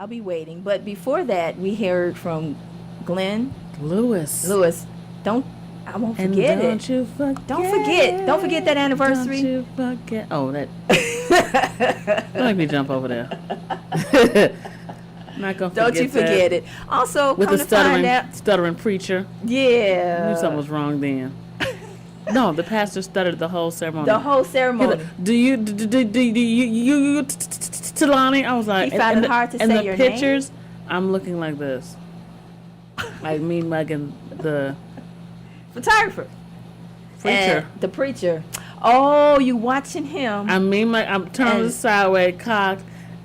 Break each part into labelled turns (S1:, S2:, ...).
S1: I'll be waiting. But before that, we heard from Glenn
S2: Lewis.
S1: Lewis. Don't I won't
S2: And
S1: forget
S2: don't
S1: it.
S2: you forget.
S1: Don't forget that anniversary.
S2: Don't you forget. Oh, that. Don't make me jump over there. I'm not gonna forget.
S1: Don't you forget it. Also,
S2: With
S1: come
S2: the
S1: to find out,
S2: stuttering preacher. I
S1: yeah,
S2: knew something was wrong then. No, the pastor stuttered the whole ceremony.
S1: the whole ceremony.
S2: Do you Talani? I was like,
S1: He found it hard to say your
S2: name. And the pictures, I'm looking like this, like me mugging the
S1: Photographer.
S2: preacher.
S1: And the preacher. Oh, you watching him?
S2: I'm turning the sideways, cocked,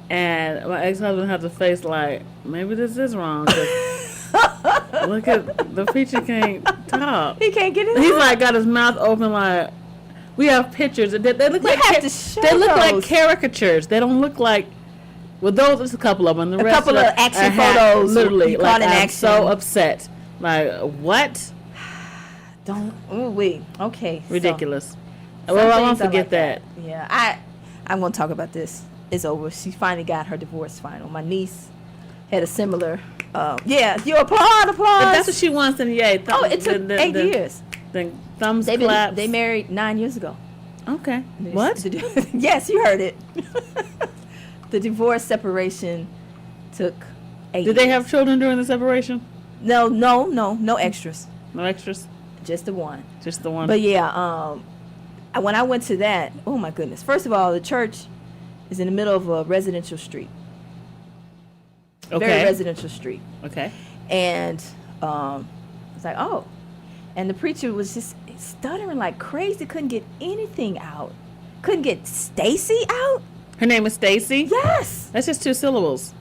S2: and my ex-husband has a face like, maybe this is wrong. 'Cause look at the preacher can't talk.
S1: He can't get it.
S2: He's
S1: out.
S2: like got his mouth open like. We have pictures. They look
S1: You
S2: like
S1: have to show
S2: they look like
S1: those.
S2: caricatures. They don't look like. Well, those there's a couple of them. The
S1: A
S2: rest
S1: couple
S2: of
S1: of
S2: them
S1: action
S2: are
S1: photos.
S2: Literally,
S1: You caught
S2: like
S1: in
S2: I'm
S1: action.
S2: so upset. Like what?
S1: Don't. Ooh, wait. Okay. so
S2: Ridiculous.
S1: some
S2: Well, I
S1: things
S2: won't
S1: are
S2: forget
S1: like
S2: that.
S1: Yeah. I'm gonna talk about this. It's over. She finally got her divorce final. My niece had a similar. Yeah. You applaud.
S2: If that's what she wants, then yay.
S1: Oh, it took 8 years.
S2: Then thumbs
S1: They
S2: claps.
S1: they married 9 years ago.
S2: Okay. What?
S1: Yes, you heard it. The divorce separation took 8
S2: Did they
S1: years.
S2: have children during the separation?
S1: No extras.
S2: No extras.
S1: Just the one.
S2: Just the one.
S1: But yeah, when I went to that, oh my goodness. First of all, the church is in the middle of a residential street.
S2: Okay.
S1: Very residential street.
S2: Okay.
S1: And it's like, oh. And the preacher was just stuttering like crazy, couldn't get anything out. Couldn't get Stacy out?
S2: Her name is Stacy.
S1: Yes.
S2: That's just 2 syllables.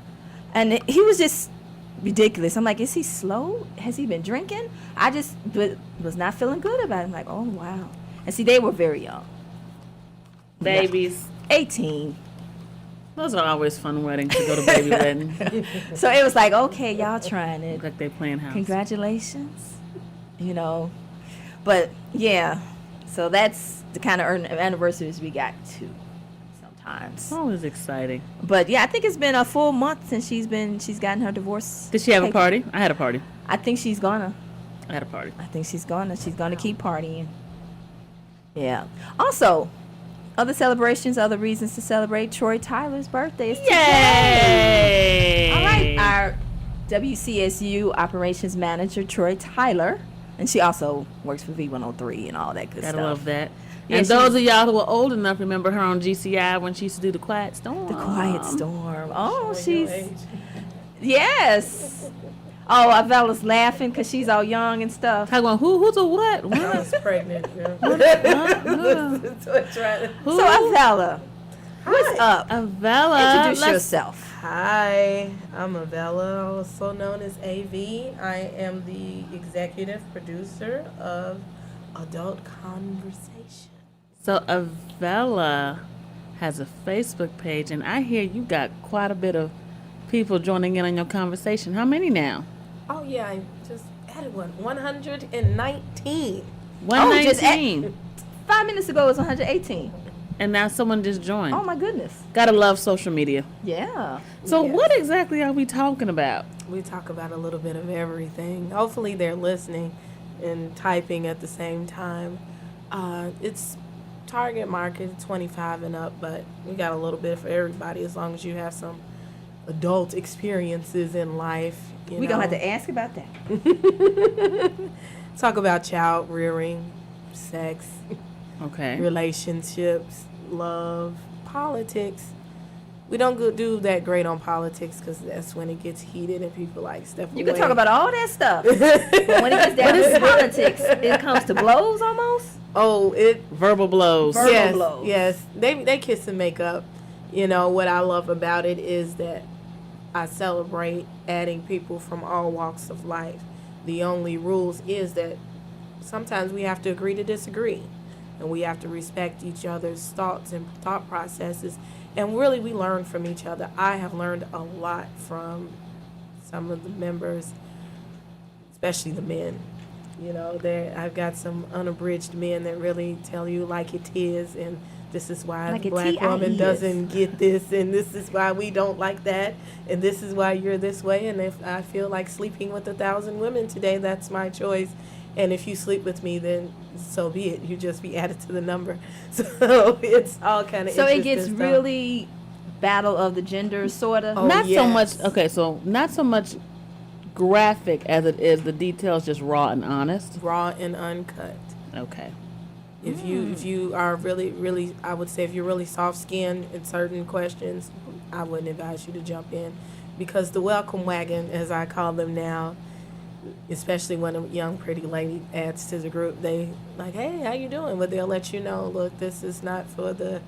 S1: And he was just ridiculous. I'm like, is he slow? Has he been drinking? I just was not feeling good about it. I'm like, oh, wow. And see, they were very young.
S2: Babies.
S1: 18.
S2: Those are always fun weddings to go to baby wedding.
S1: So it was like, okay, y'all trying it.
S2: Look like they playing house.
S1: Congratulations. But yeah, so that's the kind of anniversaries we got too sometimes.
S2: Always exciting.
S1: But yeah, I think it's been a full month since she's gotten her divorce.
S2: Did she have a
S1: paper.
S2: party? I had a party.
S1: I think she's gonna.
S2: I had a party.
S1: I think she's gonna keep partying. Yeah. Also, other celebrations, other reasons to celebrate. Troy Tyler's birthday is today.
S2: Yay!
S1: All right, our WCSU operations manager Troy Tyler, and she also works for V103 and all that good
S2: Gotta
S1: stuff.
S2: love that.
S1: Yeah,
S2: And
S1: she
S2: those
S1: was-
S2: of y'all who are old enough remember her on GCI when she used to do the Quiet Storm.
S1: The Quiet Storm. Oh,
S3: Showing your
S1: she's
S3: age.
S1: yes. Oh, Avella's laughing because she's all young and stuff.
S2: Talking about who's a what?
S3: I
S2: What?
S3: was pregnant. Yeah.
S2: Who?
S1: So Avella, what's up?
S2: Avella.
S1: Introduce yourself.
S3: Hi, I'm Avella, also known as AV. I am the executive producer of Adult Conversation.
S2: So Avella has a Facebook page, and I hear you got quite a bit of people joining in on your conversation. How many now?
S3: Oh yeah, I just added one. 119.
S2: 119.
S1: 5 minutes ago it was 118.
S2: And now someone just joined.
S1: Oh my goodness.
S2: Gotta love social media.
S1: Yeah.
S2: So
S3: Yes.
S2: what exactly are we talking about?
S3: We talk about a little bit of everything. Hopefully they're listening and typing at the same time. It's target market 25 and up, but we got a little bit for everybody as long as you have some adult experiences in life.
S1: We're going to have to ask about that.
S3: Talk about child rearing, sex,
S2: Okay.
S3: relationships, love, politics. We don't do that great on politics because that's when it gets heated and people like step away.
S1: You can talk about all that stuff. But when it gets down to politics, it comes to blows almost.
S2: Verbal blows.
S1: Verbal
S3: yes,
S1: blows.
S3: yes. They kiss and make up. You know, what I love about it is that I celebrate adding people from all walks of life. The only rules is that sometimes we have to agree to disagree. And we have to respect each other's thoughts and thought processes. And really, we learn from each other. I have learned a lot from some of the members, especially the men. You know, I've got some unabridged men that really tell you like it is and this is why
S1: Like
S3: the
S1: a
S3: black woman
S1: TIE
S3: doesn't get this, and this is why we don't like that, and this is why you're this way. And if I feel like sleeping with 1,000 women today, that's my choice. And if you sleep with me, then so be it. You just be added to the number. So it's all kind of
S1: So it
S3: interesting
S1: gets
S3: stuff.
S1: really battle of the genders, sort of.
S3: Oh,
S2: Not so
S3: yes.
S2: much. Okay, so not so much graphic as it is the details, just raw and honest.
S3: Raw and uncut.
S2: Okay.
S3: If you are really, I would say if you're really soft skinned in certain questions, I wouldn't advise you to jump in, because the welcome wagon, as I call them now, especially when a young pretty lady adds to the group, they like, hey, how you doing? But they'll let you know, look, this is not for the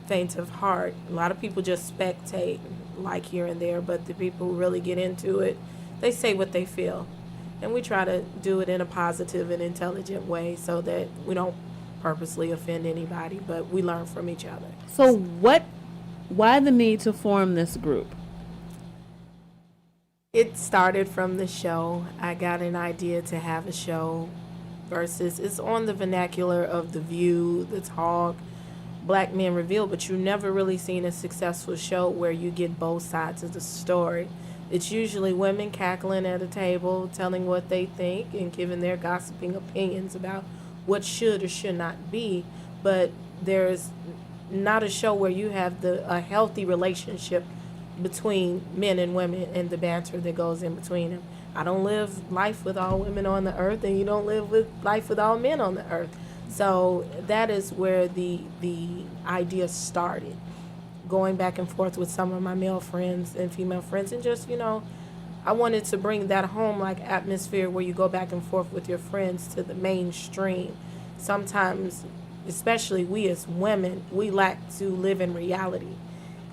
S3: faint of heart. A lot of people just spectate, like here and there, but the people who really get into it, they say what they feel. And we try to do it in a positive and intelligent way so that we don't purposely offend anybody, but we learn from each other.
S2: So why the need to form this group?
S3: It started from the show. I got an idea to have a show versus it's on the vernacular of The View, The Talk, Black Men Revealed, but you've never really seen a successful show where you get both sides of the story. It's usually women cackling at a table, telling what they think and giving their gossiping opinions about what should or should not be, but there's not a show where you have a healthy relationship between men and women and the banter that goes in between them. I don't live life with all women on the earth, and you don't live with life with all men on the earth. So that is where the idea started. Going back and forth with some of my male friends and female friends, and just, I wanted to bring that home like atmosphere where you go back and forth with your friends to the mainstream. Sometimes, especially we as women, we lack to live in reality.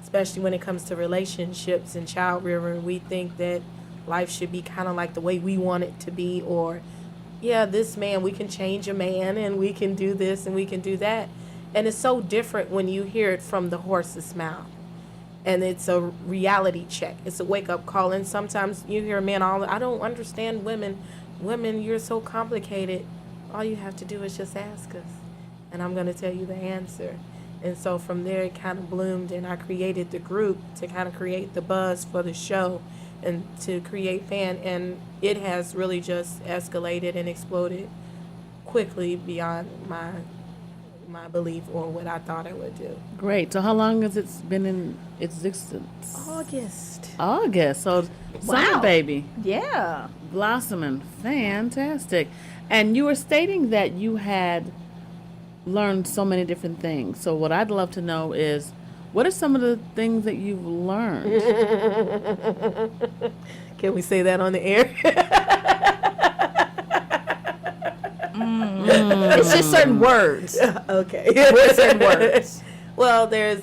S3: Especially when it comes to relationships and child rearing, we think that life should be kind of like the way we want it to be, or, yeah, this man, we can change a man and we can do this and we can do that. And it's so different when you hear it from the horse's mouth. And it's a reality check. It's a wake-up call. And sometimes you hear men I don't understand women. Women, you're so complicated. All you have to do is just ask us. And I'm going to tell you the answer. And so from there, it kind of bloomed, and I created the group to kind of create the buzz for the show and to create fan. And it has really just escalated and exploded quickly beyond my belief or what I thought it would do.
S2: Great. So how long has it been in existence? August. So summer baby.
S1: Yeah.
S2: Blossoming. Fantastic. And you were stating that you had learned so many different things. So what I'd love to know is, what are some of the things that you've learned?
S3: Can we say that on the air?
S1: It's just certain words.
S3: Okay.
S1: Certain words.
S3: Well, there's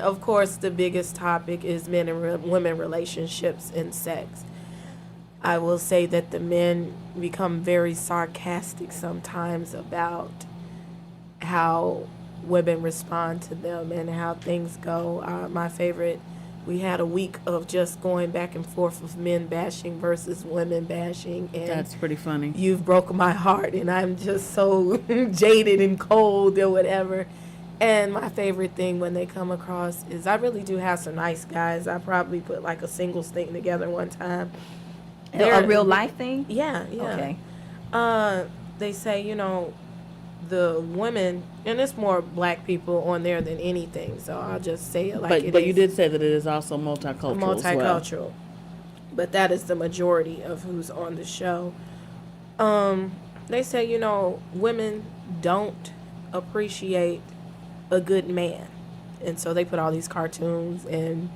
S3: of course, the biggest topic is men and women relationships and sex. I will say that the men become very sarcastic sometimes about how women respond to them and how things go. My favorite, we had a week of just going back and forth of men bashing versus women bashing, and
S2: That's pretty funny.
S3: you've broken my heart, and I'm just so jaded and cold or whatever. And my favorite thing when they come across is, I really do have some nice guys. I probably put like a singles thing together one time.
S1: A real life thing?
S3: Yeah.
S1: Okay.
S3: They say, the women, and it's more black people on there than anything, so I'll just say it like it is.
S2: But you did say that it is also multicultural as well.
S3: Multicultural. But that is the majority of who's on the show. They say, women don't appreciate a good man. And so they put all these cartoons and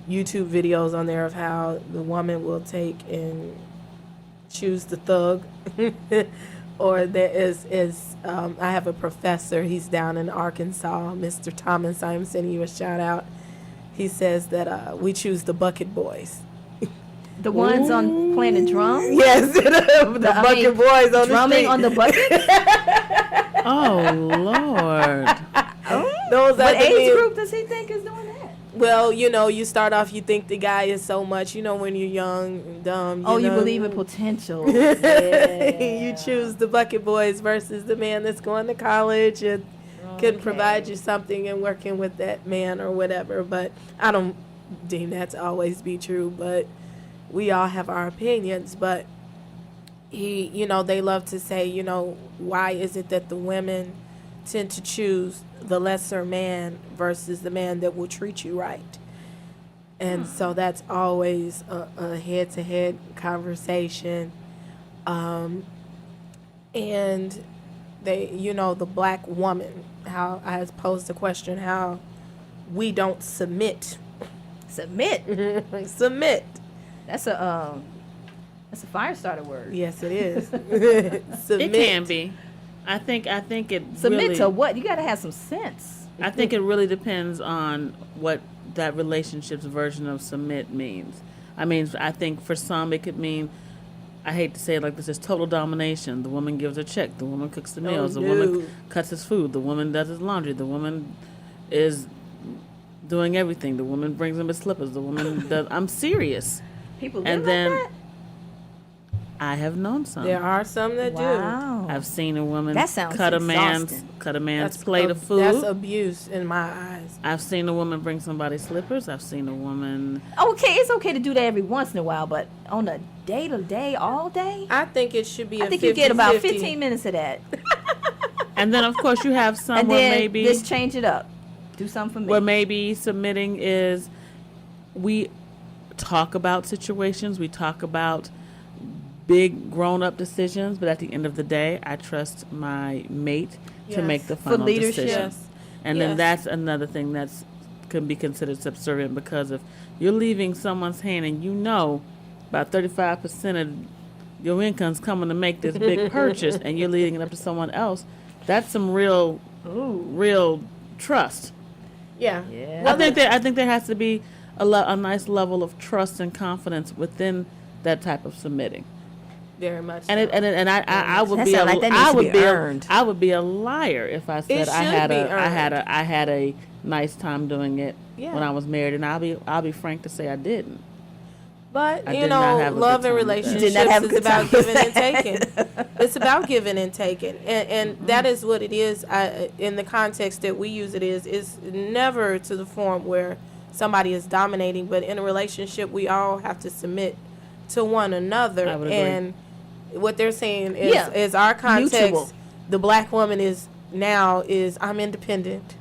S3: YouTube videos on there of how the woman will take and choose the thug. Or there is I have a professor, he's down in Arkansas, Mr. Thomas, I'm sending you a shout out. He says that we choose the bucket boys.
S1: The ones on playing the drum?
S3: Yes, the bucket boys on the
S1: drumming
S3: street.
S1: on the bucket?
S2: Oh, Lord.
S3: Those
S1: What
S3: are the
S1: age
S3: men.
S1: group does he think is doing that?
S3: Well, you start off, you think the guy is so much, when you're young and dumb.
S1: You believe in potential.
S3: You choose the bucket boys versus the man that's going to college and couldn't provide you something and working with that man or whatever. But I don't deem that to always be true. But we all have our opinions. But they love to say, why is it that the women tend to choose the lesser man versus the man that will treat you right? And so that's always a head-to-head conversation. And they, the black woman, how I posed the question, how we don't submit.
S1: Submit.
S3: Submit.
S1: That's a fire starter word.
S3: Yes, it is. Submit.
S2: It can be. I think it
S1: Submit
S2: really,
S1: to what? You got to have some sense.
S2: I think it really depends on what that relationship's version of submit means. I mean, I think for some it could mean, I hate to say it like this, it's total domination. The woman gives her check. The woman cooks the meals. The woman cuts his food. The woman does his laundry. The woman is doing everything. The woman brings him his slippers. The woman does. I'm serious.
S1: People live
S2: And
S1: like
S2: then
S1: that?
S2: I have known some.
S3: There are some that
S1: Wow.
S2: I've seen a woman
S1: That sounds
S2: cut a man's
S1: exhausting.
S2: plate of food.
S3: That's abuse in my eyes.
S2: I've seen a woman bring somebody slippers. I've seen a woman.
S1: Okay, it's okay to do that every once in a while, but on a day-to-day, all day?
S3: I think it should be
S1: I think you get about 15 minutes of that.
S2: And then of course you have some
S1: And
S2: where
S1: then
S2: maybe
S1: just change it up. Do something for me.
S2: where maybe submitting is, we talk about situations, we talk about big grown-up decisions, but at the end of the day, I trust my mate to
S3: Yes.
S2: make the
S1: For
S2: final
S1: leadership.
S2: decision.
S3: Yes.
S2: And
S3: Yes.
S2: then that's another thing that's can be considered subservient, because if you're leaving someone's hand and about 35% of your income's coming to make this big purchase, and you're leading it up to someone else, that's some real trust.
S3: Yeah.
S1: Yeah.
S2: I think there has to be a nice level of trust and confidence within that type of submitting.
S3: Very much.
S2: And
S3: so.
S2: I would
S1: That
S2: be
S1: sound like that needs to be earned.
S2: I would be a liar if I said
S3: It
S2: I
S3: should
S2: had
S3: be
S2: I had a nice time doing it
S3: Yeah.
S2: when I was married, and I'll be frank to say I didn't.
S3: But
S2: I did not have a
S3: love
S2: good
S3: and
S2: time with that.
S1: You did not
S3: relationships
S1: have a
S3: is
S1: good
S3: about
S1: time
S3: giving
S1: with
S3: and taking. It's about giving and taking, and that is what it is. In the context that we use it is never to the form where somebody is dominating, but in a relationship we all have to submit to one another.
S2: I would agree.
S3: And what they're saying is,
S1: Yeah.
S3: is our context.
S1: Mutual.
S3: The black woman is I'm independent.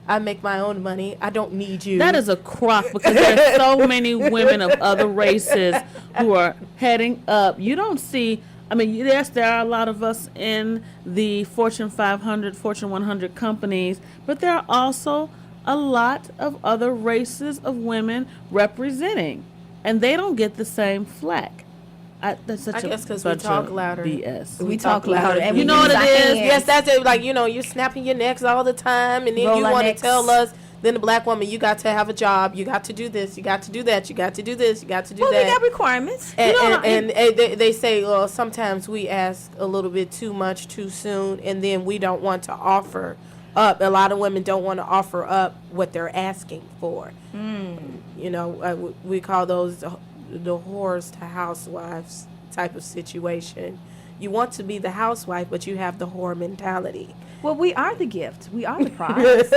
S3: I make my own money. I don't need you.
S2: That is a crock, because there are so many women of other races who are heading up. You don't see, I mean, yes, there are a lot of us in the Fortune 500, Fortune 100 companies, but there are also a lot of other races of women representing, and they don't get the same flack. That's such
S3: I guess
S2: a
S3: 'cause we
S2: bunch
S3: talk
S2: of
S3: louder.
S2: BS.
S1: We talk louder. And
S3: You
S1: we
S3: know what
S1: use
S3: it
S1: our
S3: is?
S1: hands.
S3: Yes, that's it. Like, you're snapping your necks all the time, and then
S1: Roll
S3: you
S1: our
S3: want to
S1: necks.
S3: tell us, then the black woman, you got to have a job, you got to do this, you got to do that, you got to do this, you got to do
S1: Well,
S3: that.
S1: we got requirements.
S3: And they say, well, sometimes we ask a little bit too much too soon, and then we don't want to offer up. A lot of women don't want to offer up what they're asking for. We call those the whores to housewives type of situation. You want to be the housewife, but you have the whore mentality.
S1: Well, we are the gift. We are the prize.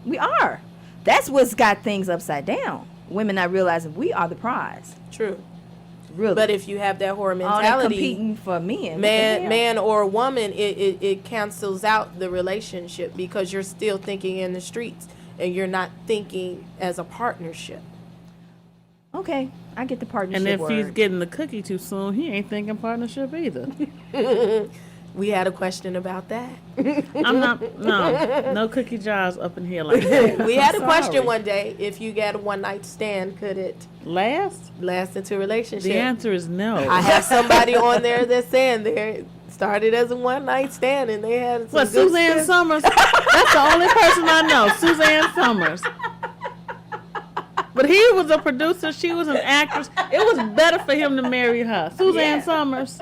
S1: We are. That's what's got things upside down. Women not realizing we are the prize.
S3: True.
S1: Really.
S3: But if you have that whore
S1: all that
S3: mentality,
S1: competing for men. What the hell?
S3: man or woman, it cancels out the relationship, because you're still thinking in the streets and you're not thinking as a partnership.
S1: Okay, I get the partnership
S2: And if
S1: word.
S2: he's getting the cookie too soon, he ain't thinking partnership either.
S3: We had a question about that.
S2: I'm not, no cookie jars up in here like that.
S3: We had a
S2: I'm
S3: question
S2: sorry.
S3: one day: if you got a one night stand, could it
S2: Last?
S3: last into a relationship?
S2: The answer is no.
S3: I have somebody on there that's saying they started as a one night stand and they had some
S2: What,
S3: good
S2: Suzanne
S3: sex.
S2: Summers? That's the only person I know, Suzanne Summers. But he was a producer, she was an actress. It was better for him to marry her. Suzanne
S1: Yeah.
S2: Summers.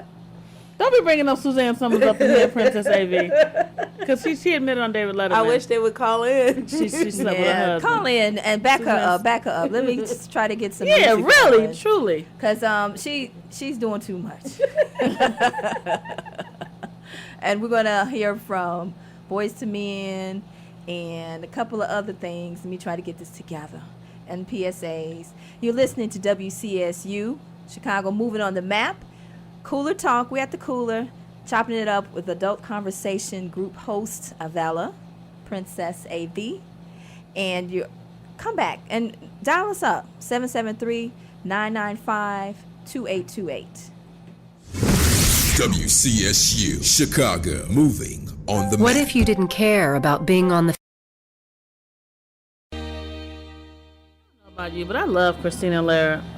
S2: Don't be bringing up Suzanne Summers up in here, Princess AV. Because she admitted on David Letterman.
S3: I wish they would call in.
S2: she slept with her
S1: Yeah,
S2: husband.
S1: call in and back her
S2: Suzanne-
S1: up. Back her up. Let me just try to get some.
S2: Yeah,
S1: music
S2: really,
S1: going.
S2: truly.
S1: Cause she's doing too much. And we're gonna hear from Boys to Men, and a couple of other things. Let me try to get this together. And PSAs. You're listening to WCSU, Chicago Moving on the Map. Cooler Talk. We're at the Cooler, chopping it up with adult conversation group host Avella, Princess AV. And you come back and dial us up, 773-995-2828.
S4: WCSU, Chicago, moving on the
S5: What
S4: map.
S5: if you didn't care about being on the
S2: About you, but I love Christina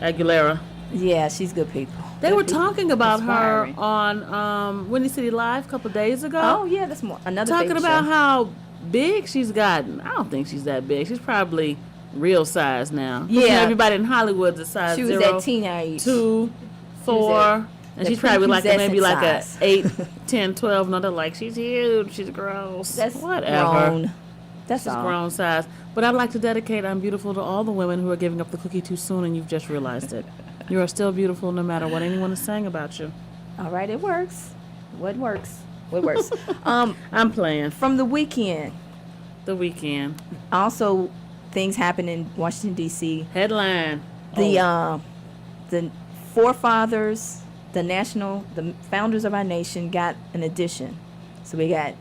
S2: Aguilera.
S1: Yeah, she's good people.
S2: They
S1: Good
S2: were
S1: people.
S2: talking about her
S1: Inspiring.
S2: on Windy City Live a couple days ago.
S1: Oh, yeah, that's more. Another
S2: Talking
S1: baby
S2: about
S1: show.
S2: how big she's gotten. I don't think she's that big. She's probably real size now.
S1: Yeah.
S2: Everybody in Hollywood's a size
S1: She was
S2: 0,
S1: at teenage.
S2: 2, 4, and
S1: the
S2: she's probably like a, maybe like a
S1: prepubescent
S2: 8, 10, 12. And they're like, she's huge. She's gross.
S1: That's
S2: whatever.
S1: grown. That's
S2: She's
S1: all.
S2: grown size. But I'd like to dedicate I'm Beautiful to all the women who are giving up the cookie too soon and you've just realized it. You are still beautiful no matter what anyone is saying about you.
S1: All right, it works. What works? What works?
S2: I'm playing.
S1: From the weekend,
S2: The Weekend.
S1: also things happen in Washington D.C.
S2: Headline.
S1: The forefathers, the founders of our nation got an addition. So we got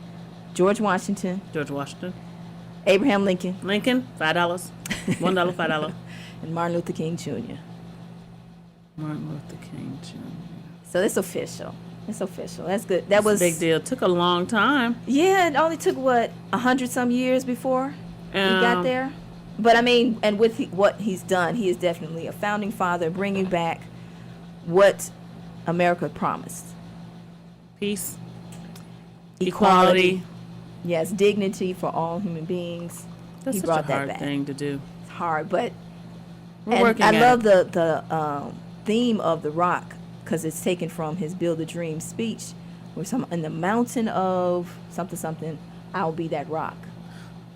S1: George Washington,
S2: George Washington.
S1: Abraham Lincoln,
S2: Lincoln, $5. $1, $5.
S1: and Martin Luther King Jr.
S2: Martin Luther King Jr.
S1: So it's official. It's official. That's good. That
S2: It's
S1: was
S2: a big deal. Took a long time.
S1: Yeah, it only took 100 some years before he got
S2: Um,
S1: there. But I mean, and with what he's done, he is definitely a founding father, bringing back what America promised:
S2: Peace, equality.
S1: Yes, dignity for all human beings.
S2: That's
S1: He
S2: such
S1: brought
S2: a
S1: that
S2: hard
S1: back.
S2: thing to do.
S1: It's hard, but
S2: We're
S1: and
S2: working
S1: I
S2: at
S1: love
S2: it.
S1: the theme of the rock because it's taken from his Build a Dream speech, where in the mountain of something something, I'll be that rock.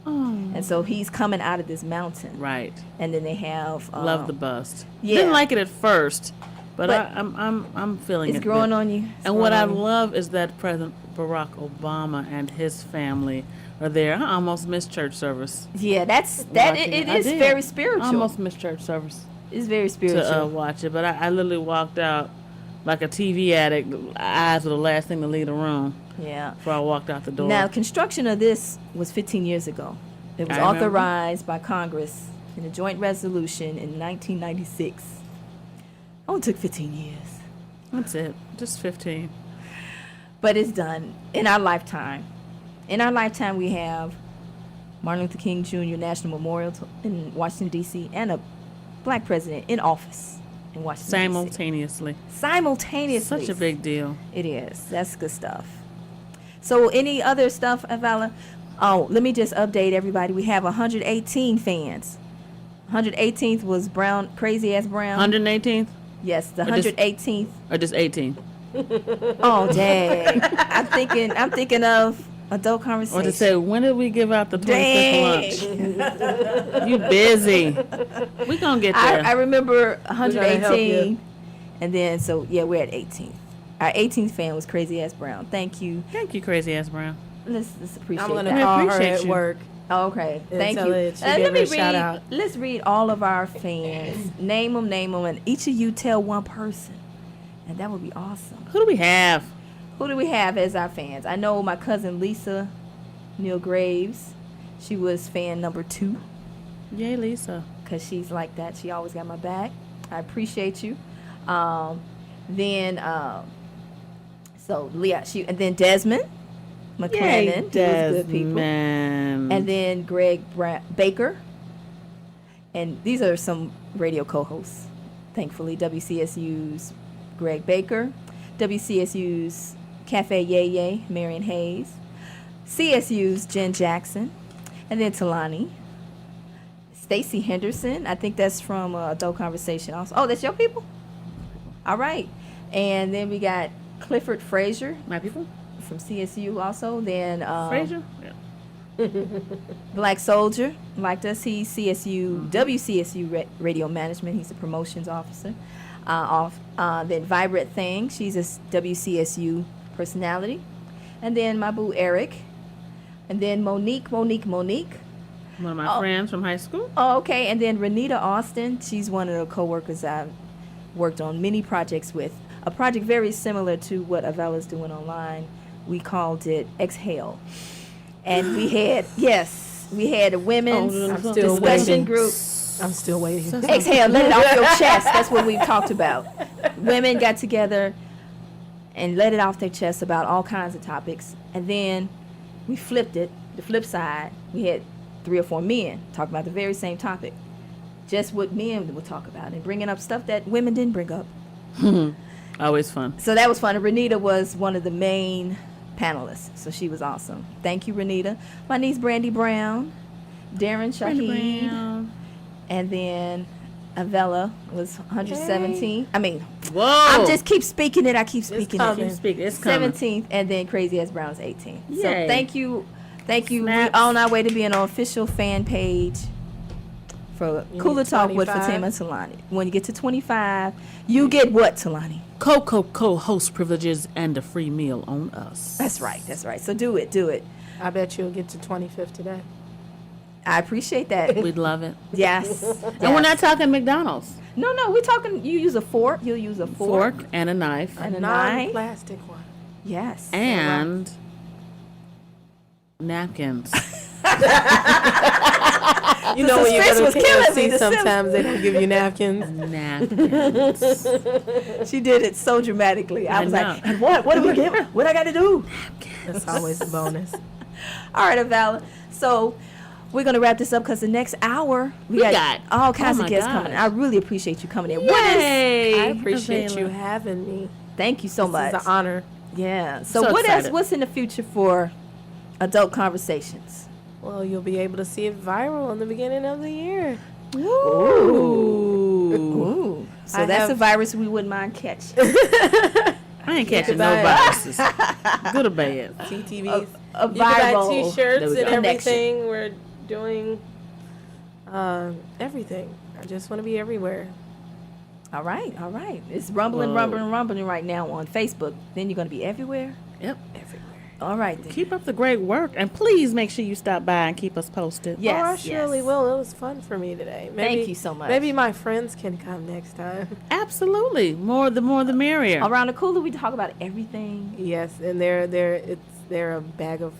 S2: Oh,
S1: And so he's coming out of this mountain.
S2: right.
S1: And then they have
S2: Love the bust.
S1: yeah.
S2: Didn't like it at first, but
S1: But
S2: I'm feeling
S1: it's
S2: it.
S1: growing
S2: But-
S1: on you. It's
S2: And what I
S1: growing on you.
S2: love is that President Barack Obama and his family are there. I almost missed church service.
S1: Yeah, it
S2: watching I
S1: is
S2: did.
S1: very spiritual.
S2: I almost missed church service
S1: It's very
S2: to
S1: spiritual.
S2: watch it, but I literally walked out like a TV addict. Eyes were the last thing to leave the room
S1: Yeah.
S2: before I walked out the door.
S1: Now, construction of this was 15 years ago. It was
S2: I remember.
S1: authorized by Congress in a joint resolution in 1996. Only took 15 years,
S2: That's it. Just 15.
S1: but it's done in our lifetime. In our lifetime, we have Martin Luther King Jr. National Memorial in Washington, D.C., and a black president in office in Washington, D.C.
S2: Simultaneously.
S1: Simultaneously.
S2: Such a big deal.
S1: It is. That's good stuff. So, any other stuff, Avala? Oh, let me just update everybody. We have 118 fans. 118th was Brown, Crazy Ass Brown.
S2: 118th
S1: Yes, the
S2: Or just-
S1: 118th.
S2: or just 18?
S1: Oh, dang. I'm thinking of adult conversation.
S2: Or to say, when did we give out the 25th
S1: Dang.
S2: lunch? You busy. We gonna get there.
S1: I remember
S3: help
S1: 118,
S3: you.
S1: and then so yeah, we're at 18th. Our 18th fan was Crazy Ass Brown. Thank you.
S2: Thank you, Crazy Ass Brown.
S1: Let's appreciate
S3: I'm gonna
S1: that.
S3: call her
S2: appreciate
S3: at
S2: you.
S3: work.
S1: Oh, okay,
S3: And
S1: thank
S3: tell
S1: you.
S3: her she
S1: Let
S3: gave
S1: me
S3: her a
S1: read.
S3: shout out.
S1: Let's read all of our fans. Name them, and each of you tell one person, and that would be awesome.
S2: Who do we have?
S1: Who do we have as our fans? I know my cousin Lisa Neal Graves. She was fan number 2
S2: Yay, Lisa.
S1: because she's like that. She always got my back. I appreciate you. Then so Leah, and then Desmond McLennan. He was good people.
S2: Man.
S1: And then Greg Baker. And these are some radio co-hosts. Thankfully, WCSU's Greg Baker, WCSU's Cafe Yay Yay, Marion Hayes, CSU's Jen Jackson, and then Talani, Stacy Henderson. I think that's from Adult Conversation also. Oh, that's your people? All right. And then we got Clifford Frazier
S2: My people?
S1: from CSU also. Then
S2: Frazier? Yeah.
S1: Black Soldier, liked us. He's CSU, WCSU Radio Management. He's a promotions officer. Then Vibrant Thing, she's a WCSU personality. And then my boo Eric, And then Monique.
S2: One of my friends from high school.
S1: Oh, okay. And then Renita Austin. She's one of the coworkers I've worked on many projects with. A project very similar to what Avella's doing online. We called it Exhale. And we had a women's
S3: still
S1: discussion
S3: waiting.
S1: group.
S3: I'm still waiting.
S1: Exhale, let it off your chest. That's what we've talked about. Women got together and let it off their chest about all kinds of topics. And then we flipped it, the flip side. We had 3 or 4 men talk about the very same topic. Just what men would talk about and bringing up stuff that women didn't bring up.
S2: Always fun.
S1: So that was fun. And Renita was one of the main panelists. So she was awesome. Thank you, Renita. My niece, Brandy Brown. Darren Shahid. And then Avella was 117. I mean,
S2: Whoa.
S1: I just keep speaking it. I keep speaking
S3: coming.
S1: it.
S2: Keep speaking. It's coming.
S1: 17th, and then Crazy As Brown is 18th. So
S2: Yay.
S1: thank you. We're
S2: Snaps.
S1: on our way to being an official fan page for Cooler
S3: need
S1: Talk with
S3: 25?
S1: Fatima and Talani. When you get to 25, you get what, Talani?
S2: Co-host privileges and a free meal on us.
S1: That's right. So do it.
S3: I bet you'll get to 25th today.
S1: I appreciate that.
S2: We'd love it.
S1: Yes.
S2: And we're not talking McDonald's.
S1: No, we're talking. You use a fork. You'll use a fork.
S2: And a knife.
S1: And a knife.
S3: Non-plastic one.
S1: Yes.
S2: And napkins.
S3: You know when you
S1: suspense
S3: go
S1: was
S3: to
S1: killing me,
S3: KFC,
S1: the
S3: sometimes they don't give you napkins.
S2: Napkins.
S1: She did it so dramatically. I was
S2: know.
S1: like, and what? What do we get? What I got to do?
S3: That's always a bonus.
S1: All right, Avala. So we're going to wrap this up because the next hour, we got all kinds of
S2: my
S1: guests
S2: gosh.
S1: coming. I really appreciate you coming in.
S2: Yay.
S3: I appreciate
S2: Avella.
S3: you having me.
S1: Thank you so much.
S3: It's an honor.
S1: Yeah. So
S2: So
S1: what
S2: excited.
S1: else? What's in the future for Adult Conversations?
S3: Well, you'll be able to see it viral in the beginning of the year.
S1: Ooh. So
S3: I
S1: that's
S3: have-
S1: a virus we wouldn't mind catching.
S2: I ain't catching no
S3: Goodbye.
S2: viruses. Good or bad.
S3: CTVs.
S1: A
S3: You can buy
S1: viral
S3: T-shirts
S1: there we
S3: and
S1: go. Connection.
S3: everything. We're doing everything. I just want to be everywhere.
S1: All right. It's rumbling right now on Facebook. Then you're going to be everywhere?
S2: Yep.
S3: Everywhere.
S1: All right. Then.
S2: Keep up the great work. And please make sure you stop by and keep us posted.
S1: Yes,
S3: I surely
S1: yes.
S3: will. It was fun for me today.
S1: Thank you so much.
S3: Maybe my friends can come next time.
S2: Absolutely. The more the merrier.
S1: Around the cooler, we talk about everything.
S3: Yes, and they're a bag of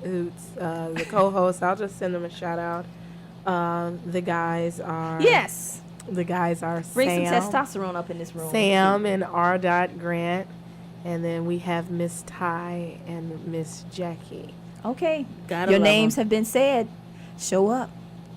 S3: hoots. The co-hosts, I'll just send them a shout out. The guys are
S1: Bring
S3: Sam,
S1: some testosterone up in this room.
S3: Sam and R. Grant, and then we have Miss Ty and Miss Jackie.
S1: Okay.
S2: Gotta
S1: Your
S2: love
S1: names
S2: 'em.
S1: have been said. Show up.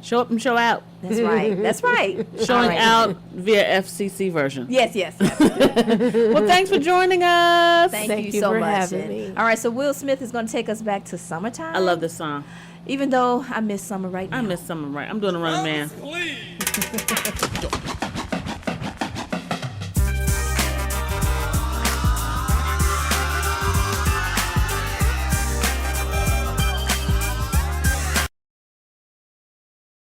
S2: Show up and show out.
S1: That's right. That's right.
S2: Showing
S1: All right.
S2: out via FCC version.
S1: Yes.
S2: Well, thanks for joining us.
S1: Thank you
S3: you
S1: so
S3: for
S1: much.
S3: having
S1: And-
S3: me.
S1: All right. So Will Smith is going to take us back to summertime.
S2: I love this song.
S1: Even though I miss summer right now.
S2: I miss summer right. I'm doing a running man.